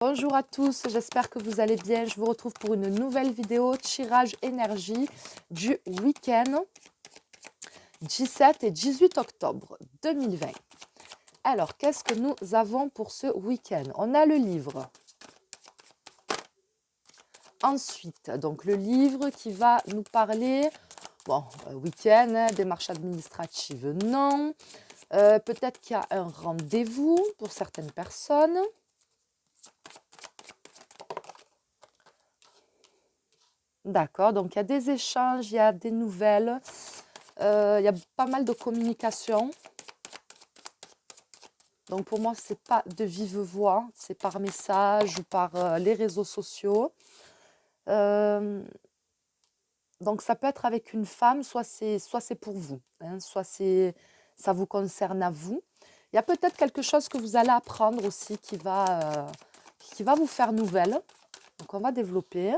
Bonjour à tous, j'espère que vous allez bien. Je vous retrouve pour une nouvelle vidéo tirage énergie du week-end 17 et 18 octobre 2020. Alors, qu'est-ce que nous avons pour ce week-end? On a le livre. Ensuite, donc le livre qui va nous parler, bon, week-end, démarche administrative, non. Peut-être qu'il y a un rendez-vous pour certaines personnes. D'accord, donc il y a des échanges, il y a des nouvelles, il y a pas mal de communication. Donc pour moi, ce n'est pas de vive voix, c'est par message ou par les réseaux sociaux. Donc ça peut être avec une femme, soit c'est pour vous, hein, soit ça vous concerne à vous. Il y a peut-être quelque chose que vous allez apprendre aussi qui va vous faire nouvelle. Donc on va développer.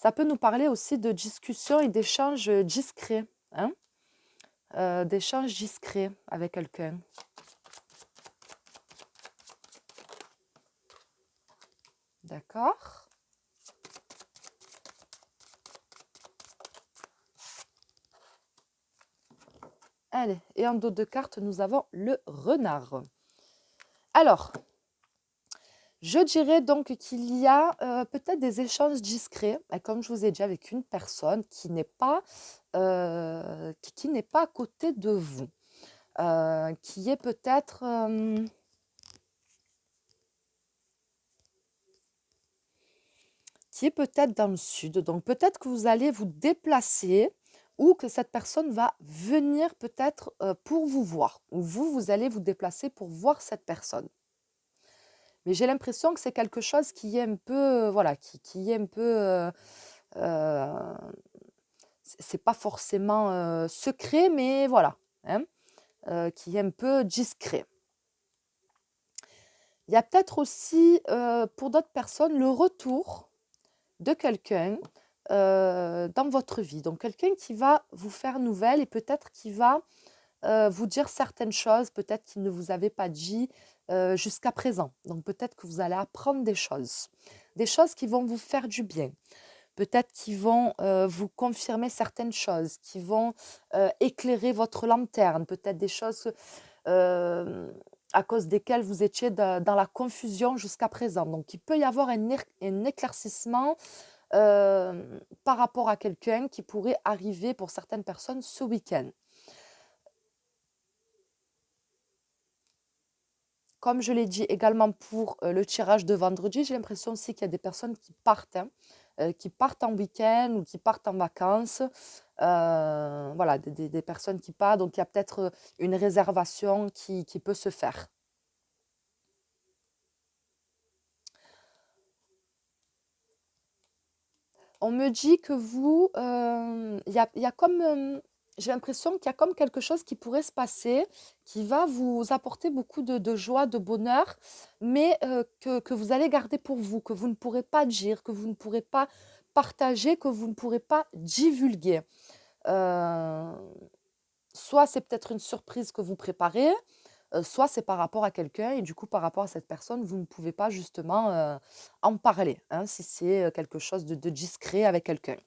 Ça peut nous parler aussi de discussions et d'échanges discrets, hein, d'échanges discrets avec quelqu'un. D'accord. Allez, et en dos de cartes, nous avons le renard. Alors, je dirais donc qu'il y a peut-être des échanges discrets, comme je vous ai dit, avec une personne qui n'est pas à côté de vous, qui est peut-être dans le sud. Donc peut-être que vous allez vous déplacer ou que cette personne va venir peut-être pour vous voir, ou vous allez vous déplacer pour voir cette personne. Mais j'ai l'impression que c'est quelque chose qui est un peu, voilà, qui est un peu, c'est pas forcément secret, mais voilà, hein, qui est un peu discret. Il y a peut-être aussi, pour d'autres personnes, le retour de quelqu'un dans votre vie. Donc quelqu'un qui va vous faire nouvelle et peut-être qui va vous dire certaines choses, peut-être qu'il ne vous avait pas dit jusqu'à présent. Donc peut-être que vous allez apprendre des choses qui vont vous faire du bien. Peut-être qu'ils vont vous confirmer certaines choses, qui vont éclairer votre lanterne, peut-être des choses à cause desquelles vous étiez dans la confusion jusqu'à présent. Donc il peut y avoir un éclaircissement par rapport à quelqu'un qui pourrait arriver pour certaines personnes ce week-end. Comme je l'ai dit également pour le tirage de vendredi, j'ai l'impression aussi qu'il y a des personnes qui partent en week-end ou qui partent en vacances. Voilà, des personnes qui partent. Donc, il y a peut-être une réservation qui peut se faire. On me dit que vous, il y a comme, j'ai l'impression qu'il y a comme quelque chose qui pourrait se passer, qui va vous apporter beaucoup de joie, de bonheur, mais que vous allez garder pour vous, que vous ne pourrez pas dire, que vous ne pourrez pas partager, que vous ne pourrez pas divulguer. Heu, Soit c'est peut-être une surprise que vous préparez, soit c'est par rapport à quelqu'un et du coup, par rapport à cette personne, vous ne pouvez pas justement, en parler, hein, si c'est, quelque chose de discret avec quelqu'un.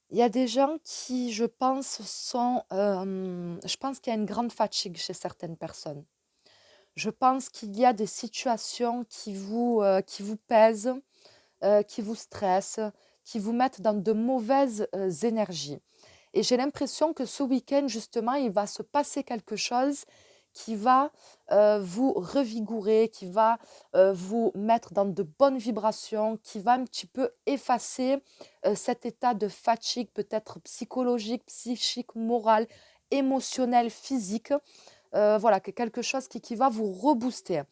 Il y a des gens qui, je pense, je pense qu'il y a une grande fatigue chez certaines personnes. Je pense qu'il y a des situations qui vous pèsent, qui vous stressent, qui vous mettent dans de mauvaises énergies. Et j'ai l'impression que ce week-end, justement, il va se passer quelque chose qui va vous revigorer, qui va vous mettre dans de bonnes vibrations, qui va un petit peu effacer cet état de fatigue, peut-être psychologique, psychique, moral, émotionnel, physique, voilà, quelque chose qui va vous rebooster.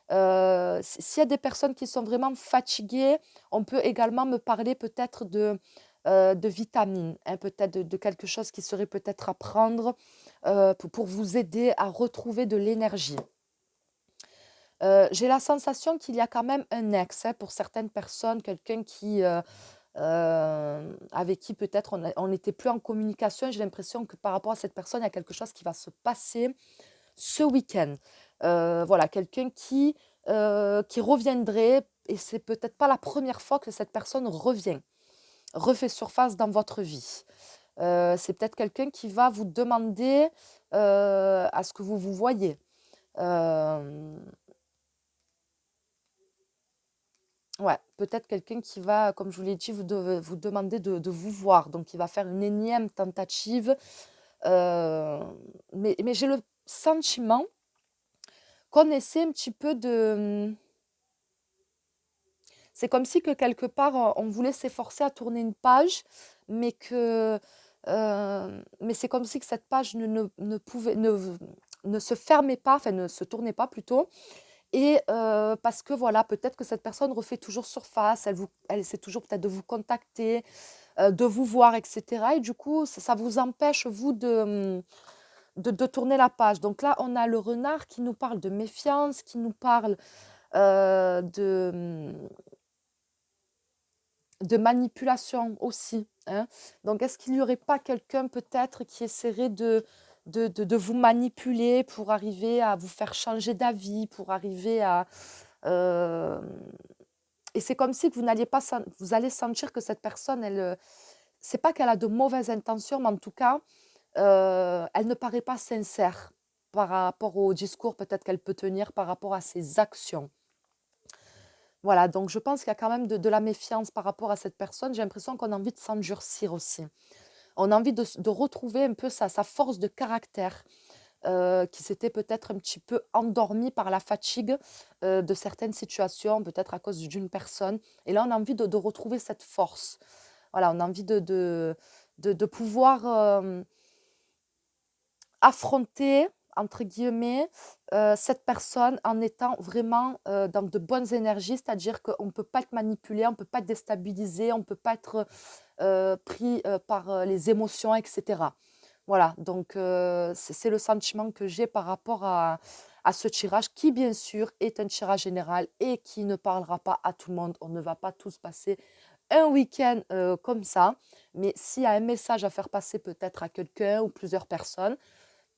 S'il y a des personnes qui sont vraiment fatiguées, on peut également me parler peut-être de vitamines, hein, peut-être de quelque chose qui serait peut-être à prendre pour vous aider à retrouver de l'énergie. J'ai la sensation qu'il y a quand même un ex, hein, pour certaines personnes, quelqu'un avec qui peut-être on n'était plus en communication. J'ai l'impression que par rapport à cette personne, il y a quelque chose qui va se passer ce week-end. Voilà, quelqu'un qui reviendrait, et c'est peut-être pas la première fois que cette personne refait surface dans votre vie. C'est peut-être quelqu'un qui va vous demander à ce que vous vous voyez. Ouais, peut-être quelqu'un qui va, comme je vous l'ai dit, vous demander de vous voir. Donc, il va faire une énième tentative. Euh, mais j'ai le sentiment qu'on essaie un petit peu de... C'est comme si que quelque part, on voulait s'efforcer à tourner une page, mais c'est comme si que cette page ne se fermait pas, enfin ne se tournait pas plutôt. Et parce que voilà, peut-être que cette personne refait toujours surface, elle essaie toujours peut-être de vous contacter, de vous voir, etc. Et du coup, ça vous empêche, vous, de tourner la page. Donc là, on a le renard qui nous parle de méfiance, qui nous parle de manipulation aussi, hein. Donc, est-ce qu'il n'y aurait pas quelqu'un peut-être qui essaierait de vous manipuler pour arriver à vous faire changer d'avis, pour arriver à... euh, Et c'est comme si que vous allez sentir que cette personne, c'est pas qu'elle a de mauvaises intentions, mais en tout cas, elle ne paraît pas sincère par rapport au discours peut-être qu'elle peut tenir, par rapport à ses actions. Voilà, donc je pense qu'il y a quand même de la méfiance par rapport à cette personne. J'ai l'impression qu'on a envie de s'endurcir aussi. On a envie de retrouver un peu sa force de caractère, qui s'était peut-être un petit peu endormie par la fatigue de certaines situations, peut-être à cause d'une personne. Et là, on a envie de retrouver cette force. Voilà, on a envie de pouvoir affronter, entre guillemets, cette personne en étant vraiment dans de bonnes énergies, c'est-à-dire qu'on ne peut pas être manipulé, on ne peut pas être déstabilisé, on ne peut pas être pris par les émotions, etc. Voilà, donc c'est le sentiment que j'ai par rapport à ce tirage qui, bien sûr, est un tirage général et qui ne parlera pas à tout le monde. On ne va pas tous passer un week-end comme ça, mais s'il y a un message à faire passer peut-être à quelqu'un ou plusieurs personnes,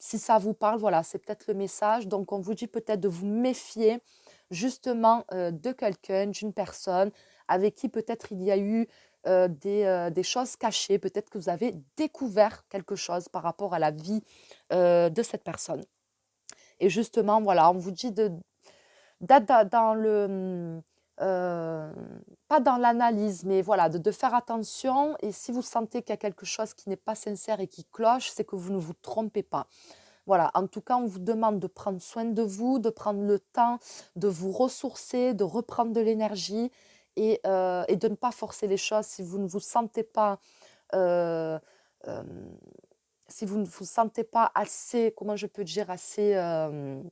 si ça vous parle, voilà, c'est peut-être le message. Donc, on vous dit peut-être de vous méfier justement de quelqu'un, d'une personne avec qui peut-être il y a eu des choses cachées. Peut-être que vous avez découvert quelque chose par rapport à la vie de cette personne. Et justement, voilà, on vous dit d'être dans le... pas dans l'analyse, mais voilà, de faire attention. Et si vous sentez qu'il y a quelque chose qui n'est pas sincère et qui cloche, c'est que vous ne vous trompez pas. Voilà, en tout cas, on vous demande de prendre soin de vous, de prendre le temps de vous ressourcer, de reprendre de l'énergie et de ne pas forcer les choses si vous ne vous sentez pas, euh, euh, si vous ne vous sentez pas assez, comment je peux dire, assez, euh,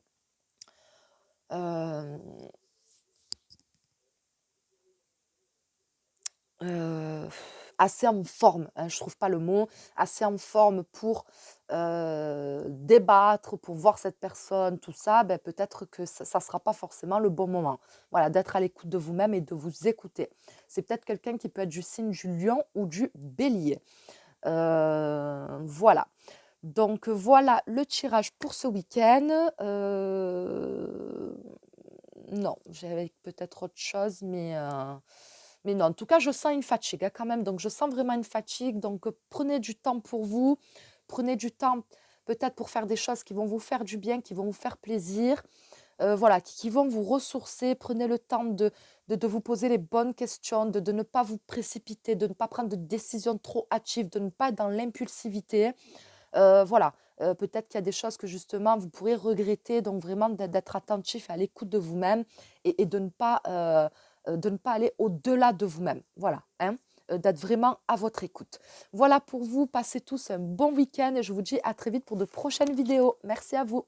Heu, assez en forme, hein, je trouve pas le mot, assez en forme pour, débattre, pour voir cette personne, tout ça, ben, peut-être que ça sera pas forcément le bon moment. Voilà, d'être à l'écoute de vous-même et de vous écouter. C'est peut-être quelqu'un qui peut être du signe du lion ou du bélier. Voilà. Donc voilà le tirage pour ce week-end. Non, j'avais peut-être autre chose, mais non, en tout cas, je sens une fatigue hein, quand même. Donc, je sens vraiment une fatigue. Donc, prenez du temps pour vous. Prenez du temps peut-être pour faire des choses qui vont vous faire du bien, qui vont vous faire plaisir. Voilà, qui vont vous ressourcer. Prenez le temps de vous poser les bonnes questions, de ne pas vous précipiter, de ne pas prendre de décisions trop hâtives, de ne pas être dans l'impulsivité. Voilà, peut-être qu'il y a des choses que justement vous pourrez regretter, donc vraiment d'être attentif à l'écoute de vous-même et de ne pas aller au-delà de vous-même. Voilà, hein, d'être vraiment à votre écoute. Voilà pour vous, passez tous un bon week-end et je vous dis à très vite pour de prochaines vidéos. Merci à vous.